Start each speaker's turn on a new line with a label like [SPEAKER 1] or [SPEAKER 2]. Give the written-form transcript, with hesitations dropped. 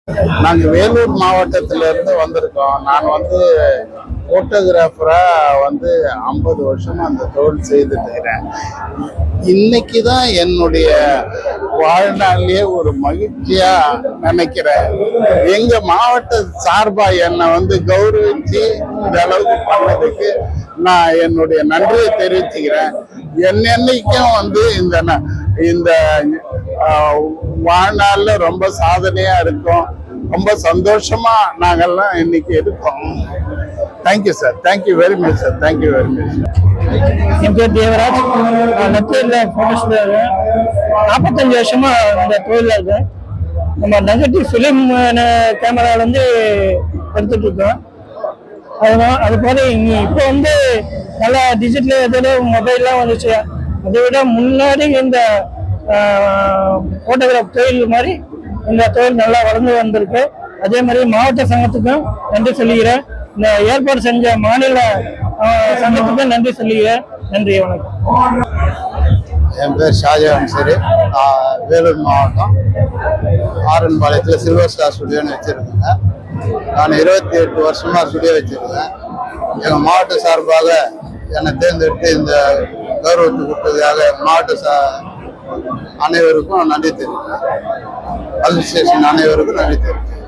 [SPEAKER 1] நாங்கள் வேலூர் மாவட்டத்திலிருந்து வந்திருக்கோம். நான் போட்டோகிராஃபரா 50 வருஷமா அந்த தொழில் செய்துட்டு இருக்கிறேன். இன்னைக்கு தான் என்னுடைய வாழ்நாளிலே ஒரு மகிழ்ச்சியா நினைக்கிறேன். எங்க மாவட்ட சார்பா என்னை கௌரவிச்சு இந்த அளவுக்கு பண்ணதுக்கு நான் என்னுடைய நன்றியை தெரிவிச்சுக்கிறேன். என்னைக்கும் இந்த வாழ்நாள்ல ரொம்ப சாதனையா இருக்கும். ரொம்ப சந்தோஷமா நாங்கெல்லாம் இன்னைக்கு இருக்கோம். Thank you sir. Thank you very much sir. Thank you very much.
[SPEAKER 2] என் பேர் தேவராஜ். நான் நெத்தூரில் ஃபோட்டோஸ்ல 45 வருஷமா இந்த தொழிலில் இருக்கேன். நம்ம நெகட்டிவ் ஃபிலிம் கேமராலேருந்து எடுத்துட்டு இருக்கோம். அது போல இப்போ நல்லா டிஜிட்டல் எதோ மொபைல்லாம் வந்துச்சு. அதை விட முன்னாடி இந்த போட்டோகிராஃப் தொழில் மாதிரி இந்த தொழில் நல்லா வளர்ந்து வந்திருக்கு. அதே மாதிரி மாவட்ட சங்கத்துக்கும் நன்றி சொல்லிக்கிறேன். இந்த ஏற்பாடு செஞ்ச மாநில சங்கத்துக்கும் நன்றி சொல்லிக்கிறேன். நன்றி, வணக்கம்.
[SPEAKER 1] என் பேர் ஷாஜகான். சரி, வேலூர் மாவட்டம் ஆரன்பாளையத்தில் சில்வர் ஸ்டார் ஸ்டுடியோன்னு வச்சுருக்கேங்க. நான் 28 வருஷமா ஸ்டுடியோ வச்சுருக்கேன். எங்கள் மாவட்ட சார்பாக என்னை தேர்ந்தெடுத்து இந்த கௌரவத்தை கொடுத்ததுக்காக மாவட்ட அனைவருக்கும் நன்றி தெரிவிக்கிறேன். அட்மினிஸ்ட்ரேஷன் அனைவருக்கும் நன்றி தெரிவிக்கிறேன்.